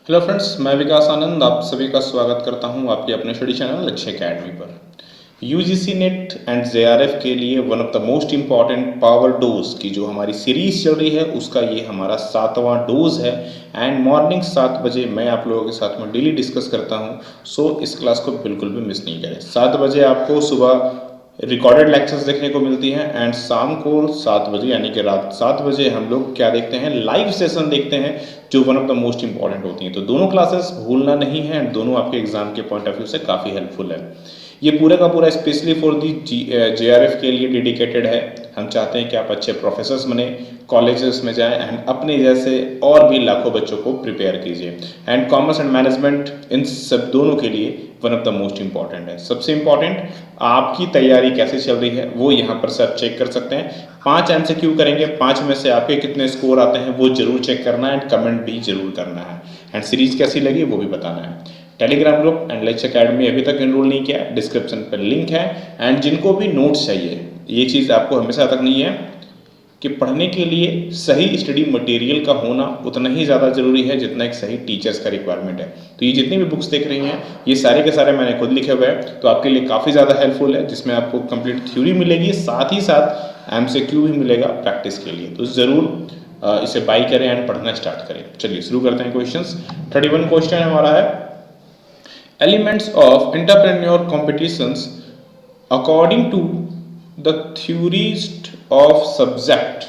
Hello friends, मैं विकास आनंद आप सभी का स्वागत करता हूं आपके अपने स्टडी चैनल लक्ष्य एकेडमी पर। यूजीसी नेट एंड जेआरएफ के लिए one of the most important power dose की जो हमारी सीरीज चल रही है उसका ये हमारा 7वां डोज है। एंड मॉर्निंग 7 बजे मैं आप लोगों के साथ में डेली डिस्कस करता हूं। सो इस क्लास को बिल्कुल भी मिस नहीं करें। 7 बजे आपको सुबह रिकॉर्डेड लेक्चर्स देखने को मिलती हैं एंड शाम को 7 बजे यानी कि रात 7 बजे हम लोग क्या देखते हैं, लाइव सेशन देखते हैं जो one of the most important होती हैं। तो दोनों क्लासेस भूलना नहीं है एंड दोनों आपके एग्जाम के पॉइंट ऑफ व्यू से काफ़ी हेल्पफुल है। ये पूरा का पूरा स्पेशली फॉर दी जेआरएफ के लिए डेडिकेटेड है। हम चाहते हैं कि आप अच्छे प्रोफेसर्स बने, कॉलेजेस में जाएं एंड अपने जैसे और भी लाखों बच्चों को प्रिपेयर कीजिए। एंड कॉमर्स एंड मैनेजमेंट इन सब दोनों के लिए one of the most important है। सबसे इंपॉर्टेंट आपकी तैयारी कैसे चल रही है वो यहाँ पर से आप चेक कर सकते हैं। 5 MCQ करेंगे, 5 में से आपके कितने स्कोर आते हैं वो जरूर चेक करना है एंड कमेंट भी जरूर करना है। एंड सीरीज कैसी लगी वो भी बताना है। टेलीग्राम ग्रुप एंड लक्ष्य एकेडमी अभी तक एनरोल नहीं किया, डिस्क्रिप्शन पर लिंक है। एंड जिनको भी नोट्स चाहिए, ये चीज़ आपको हमेशा तक नहीं है कि पढ़ने के लिए सही स्टडी मटेरियल का होना उतना ही ज़्यादा ज़रूरी है जितना एक सही टीचर्स का रिक्वायरमेंट है। तो ये जितनी भी बुक्स देख रही हैं ये सारे के सारे मैंने खुद लिखे हुए हैं, तो आपके लिए काफ़ी ज़्यादा हेल्पफुल है, जिसमें आपको कंप्लीट थ्योरी मिलेगी, साथ ही साथ MCQ भी मिलेगा प्रैक्टिस के लिए। तो ज़रूर इसे बाई करें एंड पढ़ना स्टार्ट करें। चलिए शुरू करते हैं क्वेश्चंस। 31 क्वेश्चन हमारा है, elements of entrepreneur competitions according to the theories of subject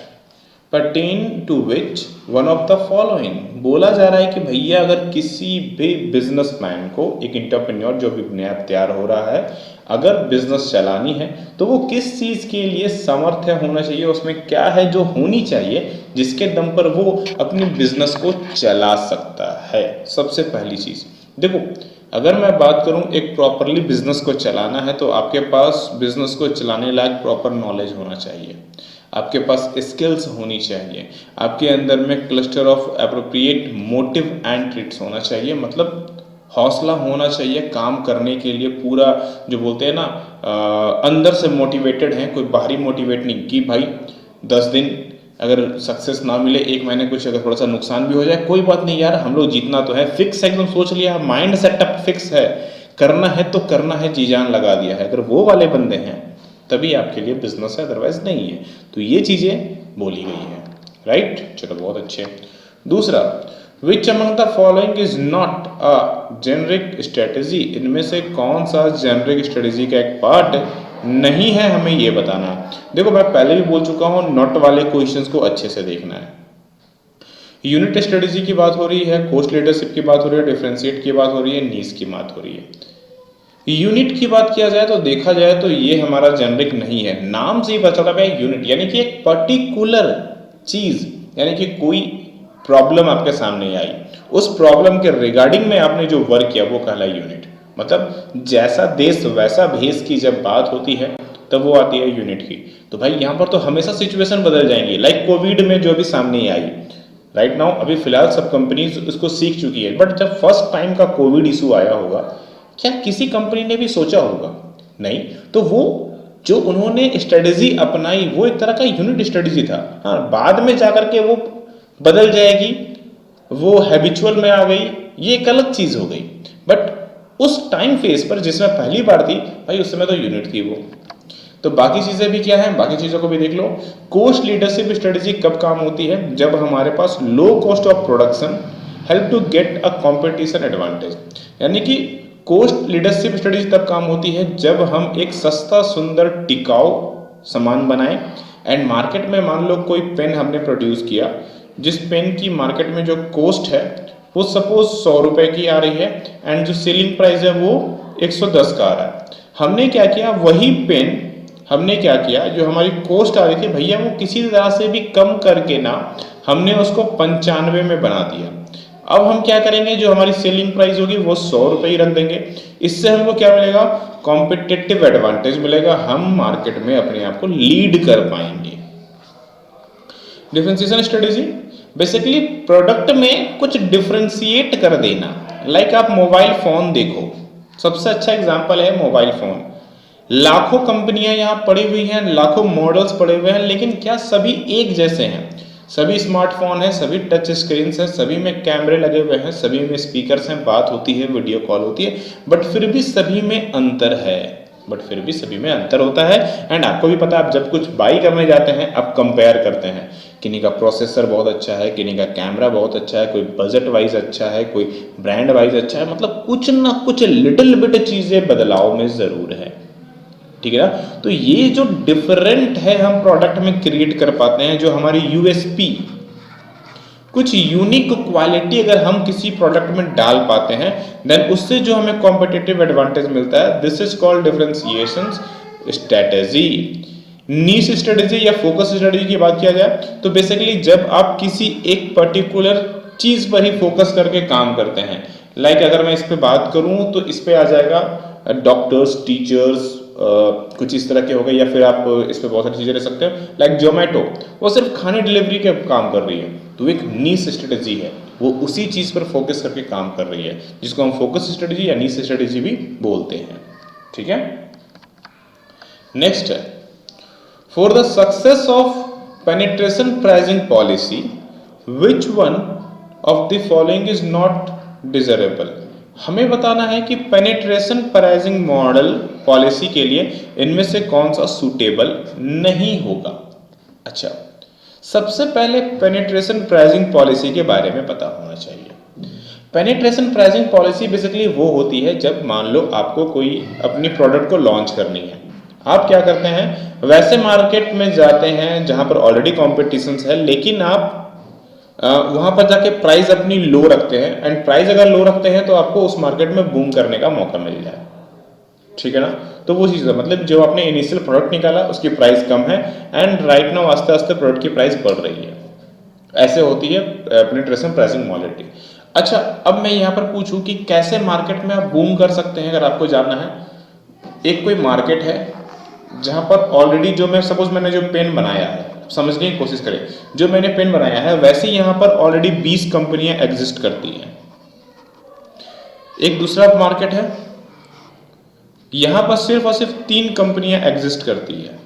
pertain to which one of the following। बोला जा रहा है कि भैया अगर किसी भी बिजनेसमैन को, एक इंटरप्रेन्योर जो भी नया तैयार हो रहा है, अगर बिजनेस चलानी है तो वो किस चीज के लिए समर्थ होना चाहिए, उसमें क्या है जो होनी चाहिए जिसके दम पर वो अपने बिजनेस को चला सकता है। सबसे पहली चीज देखो, अगर मैं बात करूं एक प्रॉपरली बिजनेस को चलाना है तो आपके पास बिजनेस को चलाने लायक प्रॉपर नॉलेज होना चाहिए, आपके पास स्किल्स होनी चाहिए, आपके अंदर में cluster of appropriate motive and ट्रिट्स होना चाहिए, मतलब हौसला होना चाहिए काम करने के लिए। पूरा जो बोलते हैं ना, अंदर से मोटिवेटेड हैं, कोई बाहरी मोटिवेट नहीं कि भाई 10 दिन अगर सक्सेस ना मिले, 1 महीने कुछ अगर थोड़ा सा नुकसान भी हो जाए, कोई बात नहीं यार, हम लोग जीतना तो है, फिक्स है, एकदम सोच लिया, माइंड सेटअप फिक्स है, करना है तो करना है, जी जान लगा दिया है। अगर वो वाले बंदे हैं तभी आपके लिए बिजनेस है, अदरवाइज नहीं है। तो ये चीजें बोली गई है, राइट। चलो बहुत अच्छे। दूसरा, which among the following is not a generic strategy. इनमें से कौन सा जेनरिक स्ट्रेटेजी का एक पार्ट नहीं है, हमें ये बताना है। देखो मैं पहले भी बोल चुका हूं, नॉट वाले क्वेश्चंस को अच्छे से देखना है। यूनिट स्ट्रेटेजी की बात हो रही है, कोस्ट लीडरशिप की बात हो रही है, डिफरेंशिएट की बात हो रही है, नीश की बात हो रही है। यूनिट की बात किया जाए तो देखा जाए तो ये हमारा जेनरिक नहीं है, नाम से ही पता चलता है यूनिट, यानी कि एक पर्टिकुलर चीज, यानी कि कोई प्रॉब्लम आपके सामने आई, उस प्रॉब्लम के रिगार्डिंग में आपने जो वर्क किया वो कहला यूनिट। मतलब जैसा देश वैसा भेष की जब बात होती है तब वो आती है यूनिट की। तो भाई यहाँ पर तो हमेशा सिचुएशन बदल जाएंगी, लाइक कोविड में जो भी सामने आई राइट नाउ, अभी फिलहाल सब कंपनीज उसको सीख चुकी है, बट जब फर्स्ट टाइम का कोविड इशू आया होगा, क्या किसी कंपनी ने भी सोचा होगा? नहीं। तो वो जो उन्होंने स्ट्रेटेजी अपनाई वो एक तरह का यूनिट स्ट्रेटेजी था। हाँ, बाद में जाकर के वो बदल जाएगी, वो हैबिचुअल में आ गई, ये एक अलग चीज हो गई, बट उस टाइम फेज पर जिसमें पहली बार थी भाई उस समय तो यूनिट थी वो। तो बाकी चीजें भी क्या है, बाकी चीजों को भी देख लो। कोस्ट लीडरशिप स्ट्रेटेजी कब काम होती है? जब हमारे पास low cost of production help to get a competition advantage. यानी कि कोस्ट लीडरशिप स्ट्रेटेजी तब काम होती है जब हम एक सस्ता सुंदर टिकाऊ सामान बनाएं एंड मार्केट में मान लो कोई पेन हमने प्रोड्यूस किया, जिस पेन की मार्केट में जो कॉस्ट है वो सपोज 100 रुपए की आ रही है एंड जो सेलिंग प्राइस है वो 110 का आ रहा है। हमने क्या किया, वही पेन हमने क्या किया, जो हमारी कॉस्ट आ रही थी भैया वो किसी तरह से भी कम करके ना हमने उसको 95 में बना दिया। अब हम क्या करेंगे, जो हमारी सेलिंग प्राइस होगी वो 100 रुपए ही रख देंगे। इससे हमको क्या मिलेगा, कॉम्पिटिटिव एडवांटेज मिलेगा, हम मार्केट में अपने आप को लीड कर पाएंगे। डिफरेंशिएशन स्ट्रेटेजी बेसिकली प्रोडक्ट में कुछ डिफरेंशिएट कर देना। लाइक आप मोबाइल फोन देखो, सबसे अच्छा एग्जांपल है मोबाइल फोन। लाखों कंपनियां यहां पड़ी हुई हैं, लाखों मॉडल्स पड़े हुए हैं, लेकिन क्या सभी एक जैसे हैं? सभी स्मार्टफोन है, सभी टच स्क्रीन है, सभी में कैमरे लगे हुए हैं, सभी में स्पीकर्स हैं, बात होती है, वीडियो कॉल होती है, बट फिर भी सभी में अंतर है। सभी में अंतर होता है। एंड आपको भी पता है, आप जब कुछ बाई करने जाते हैं आप कंपेयर करते हैं, किन्हीं का प्रोसेसर बहुत अच्छा है, किन्हीं का कैमरा बहुत अच्छा है, कोई बजट वाइज अच्छा है, कोई ब्रांड वाइज अच्छा है, मतलब कुछ ना कुछ लिटिल बिट चीजें बदलाव में जरूर है। ठीक है ना। तो ये जो डिफरेंट है हम प्रोडक्ट में क्रिएट कर पाते हैं, जो हमारी यूएसपी, कुछ यूनिक क्वालिटी अगर हम किसी प्रोडक्ट में डाल पाते हैं, देन उससे जो हमें कॉम्पिटिटिव एडवांटेज मिलता है, this is called differentiation strategy. Niche strategy या फोकस स्ट्रेटेजी की बात किया जाए तो बेसिकली जब आप किसी एक पर्टिकुलर चीज पर ही फोकस करके काम करते हैं, लाइक अगर मैं इस पे बात करूं तो इस पे आ जाएगा डॉक्टर्स, टीचर्स, कुछ इस तरह के हो गए, या फिर आप इस पे बहुत सारी चीजें ले सकते हो, लाइक जोमेटो, वो सिर्फ खाने डिलीवरी के काम कर रही है, तो एक नीश स्ट्रेटेजी है, वो उसी चीज पर फोकस करके काम कर रही है, जिसको हम फोकस स्ट्रेटेजी या नीश स्ट्रेटेजी भी बोलते हैं। ठीक है। नेक्स्ट है, for the success of penetration pricing policy which one of the following is not desirable. हमें बताना है कि पेनिट्रेशन प्राइसिंग मॉडल पॉलिसी के लिए इनमें से कौन सा सूटेबल नहीं होगा। अच्छा, सबसे पहले पेनिट्रेशन प्राइसिंग पॉलिसी के बारे में पता होना चाहिए। पेनिट्रेशन प्राइसिंग पॉलिसी बेसिकली वो होती है जब मान लो आपको कोई अपनी प्रोडक्ट को लॉन्च करनी है, आप क्या करते हैं, वैसे मार्केट में जाते हैं जहां पर ऑलरेडी कॉम्पिटिशन है, लेकिन आप वहां पर जाके प्राइस अपनी लो रखते हैं, एंड प्राइस अगर लो रखते हैं तो आपको उस मार्केट में बूम करने का मौका मिल जाए। ठीक है ना। तो वो चीज़ है, मतलब जो आपने इनिशियल प्रोडक्ट निकाला उसकी प्राइस कम है, एंड राइट नाउ आस्ते आस्ते प्रोडक्ट की प्राइस बढ़ रही है। ऐसे होती है पेनिट्रेशन प्राइसिंग मॉडलिटी। अच्छा, अब मैं यहाँ पर पूछूं कि कैसे मार्केट में आप बूम कर सकते हैं, अगर आपको जानना है। एक कोई मार्केट है जहां पर ऑलरेडी, जो मैं सपोज मैंने जो पेन बनाया है, समझने की कोशिश करें, जो मैंने पेन बनाया है वैसे यहाँ पर ऑलरेडी 20 कंपनियां एग्जिस्ट करती हैं। एक दूसरा मार्केट है, यहां पर सिर्फ और सिर्फ 3 कंपनियां एग्जिस्ट करती है।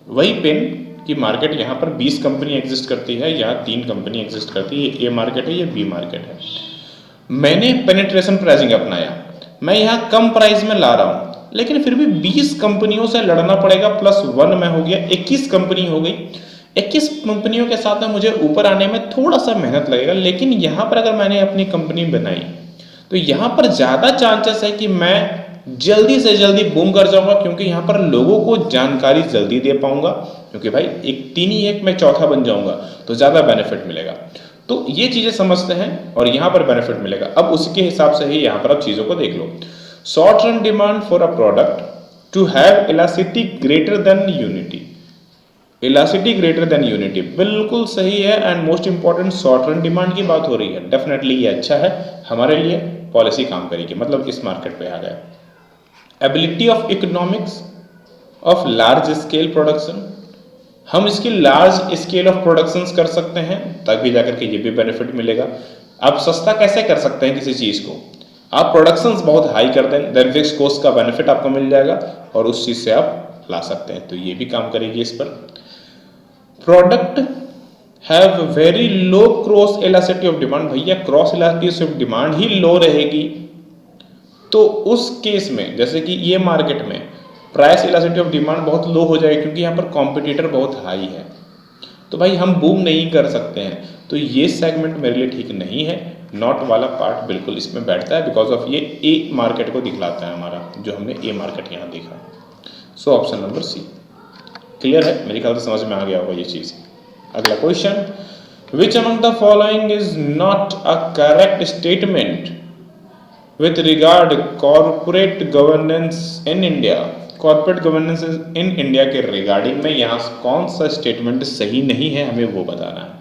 वही पेन की मार्केट यहाँ पर 20 कंपनी एग्जिस्ट करती है, यहाँ 3 कंपनी एग्जिस्ट करती है। ये ए मार्केट है, ये बी मार्केट है। मैंने पेनिट्रेशन प्राइसिंग अपनाया, मैं यहाँ कम प्राइस में ला रहा हूँ, लेकिन फिर भी 20 कंपनियों से लड़ना पड़ेगा, प्लस 1 में हो गया, 21 कंपनी हो गई। 21 कंपनियों के साथ में मुझे ऊपर आने में थोड़ा सा मेहनत लगेगा, लेकिन यहाँ पर अगर मैंने अपनी कंपनी बनाई तो यहाँ पर ज़्यादा चांसेस है कि मैं जल्दी से जल्दी बूम कर जाऊंगा, क्योंकि यहाँ पर लोगों को जानकारी जल्दी दे पाऊंगा, क्योंकि भाई एक 3 ही एक में चौथा बन जाऊंगा तो ज़्यादा बेनिफिट मिलेगा। तो ये चीज़ें समझते हैं और यहाँ पर बेनिफिट मिलेगा। अब उसके हिसाब से ही यहाँ पर आप चीज़ों को देख लो। Short run demand for a product to have elasticity greater than unity. Elasticity greater than unity बिल्कुल सही है, and most important short run demand की बात हो रही है। डेफिनेटली ये अच्छा है, हमारे लिए पॉलिसी काम करेगी, मतलब इस मार्केट पे आ गया। Ability of economics of large scale production, हम इसकी लार्ज स्केल ऑफ प्रोडक्शन कर सकते हैं, तभी जाकर के ये भी बेनिफिट मिलेगा। आप सस्ता कैसे कर सकते हैं किसी चीज को, आप प्रोडक्शंस बहुत हाई कर दें, देन फिक्स कॉस्ट का बेनिफिट आपको मिल जाएगा और उस चीज से आप ला सकते हैं, तो ये भी काम करेगी इस पर। Product have very low cross elasticity of demand, भैया क्रॉस इलास्टिसिटी ऑफ डिमांड ही लो रहेगी, तो उस केस में जैसे कि ये मार्केट में प्राइस इलास्टिसिटी ऑफ डिमांड बहुत लो हो जाएगी, क्योंकि यहाँ पर कॉम्पिटिटर बहुत हाई है, तो भाई हम बूम नहीं कर सकते हैं। तो ये सेगमेंट मेरे लिए ठीक नहीं है, नॉट वाला पार्ट बिल्कुल इसमें बैठता है, बिकॉज ऑफ ये ए मार्केट को दिखलाता है हमारा, जो हमने ए मार्केट यहाँ देखा। So option number C clear है, मेरे ख्याल से समझ में आ गया होगा ये चीज़। अगला question, which among the following is not a correct statement with regard corporate governance in India. Corporate governance in India के रिगार्डिंग में यहाँ कौन सा स्टेटमेंट सही नहीं है, हमें वो बताना है।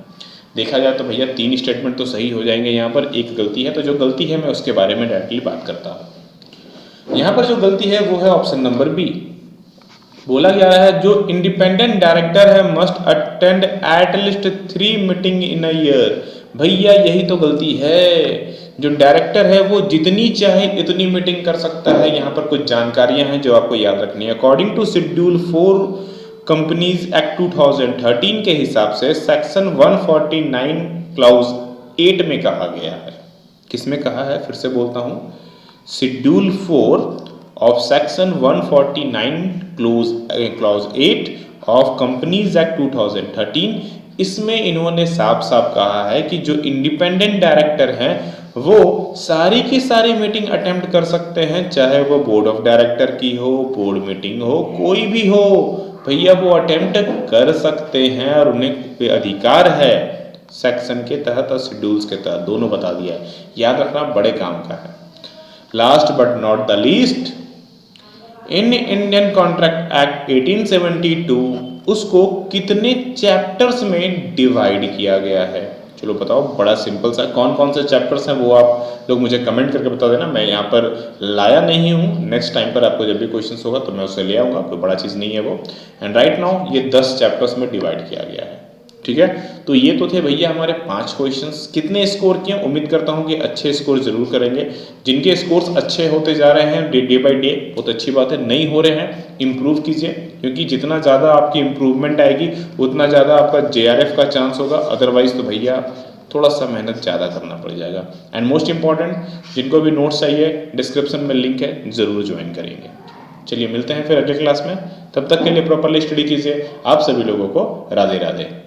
देखा जाए तो भैया 3 स्टेटमेंट तो सही हो जाएंगे, यहाँ पर एक गलती है, तो जो गलती है मैं उसके बारे में डायरेक्टली बात करता हूँ। यहाँ पर जो गलती है वो है ऑप्शन नंबर बी। बोला गया है जो इंडिपेंडेंट डायरेक्टर है must attend at least 3 meeting in a year. भैया यही तो गलती है, जो डायरेक्टर है वो जितनी चाहे इतनी मीटिंग कर सकता है। यहाँ पर कुछ जानकारियां हैं जो आपको याद रखनी है। According to schedule 4 companies act 2013 के हिसाब से सेक्शन 149 क्लाउज 8 में कहा गया है। किसमें कहा है, फिर से बोलता हूं, schedule 4 of section 149 clause 8 of companies act 2013, इसमें इन्होंने साफ साफ कहा है कि जो इंडिपेंडेंट डायरेक्टर हैं वो सारी की सारी मीटिंग अटेम्प्ट कर सकते हैं, चाहे वो बोर्ड ऑफ डायरेक्टर की हो, बोर्ड मीटिंग हो, कोई भी हो भैया वो अटेम्प्ट कर सकते हैं और उन्हें अधिकार है सेक्शन के तहत और शेड्यूल्स के तहत, दोनों बता दिया है। याद रखना बड़े काम का है। Last but not the least, in Indian contract act 1872 उसको कितने चैप्टर्स में डिवाइड किया गया है? चलो बताओ, बड़ा सिंपल सा। कौन कौन से चैप्टर्स हैं वो आप लोग मुझे कमेंट करके बता देना। मैं यहाँ पर लाया नहीं हूँ, नेक्स्ट टाइम पर आपको जब भी क्वेश्चन होगा तो मैं उसे ले आऊँगा, कोई बड़ा चीज़ नहीं है वो। एंड राइट नाउ ये 10 चैप्टर्स में डिवाइड किया गया है। ठीक है, तो ये तो थे भैया हमारे 5 क्वेश्चंस। कितने स्कोर किए? उम्मीद करता हूँ कि अच्छे स्कोर जरूर करेंगे। जिनके स्कोर्स अच्छे होते जा रहे हैं डे बाई डे, बहुत अच्छी बात है। नहीं हो रहे हैं, इंप्रूव कीजिए, क्योंकि जितना ज़्यादा आपकी इंप्रूवमेंट आएगी उतना ज़्यादा आपका JRF का चांस होगा। अदरवाइज तो भैया थोड़ा सा मेहनत ज़्यादा करना पड़ जाएगा। एंड मोस्ट इंपॉर्टेंट, जिनको भी नोट्स चाहिए डिस्क्रिप्शन में लिंक है, ज़रूर ज्वाइन करेंगे। चलिए मिलते हैं फिर अगले क्लास में, तब तक के लिए प्रॉपरली स्टडी कीजिए। आप सभी लोगों को राधे राधे।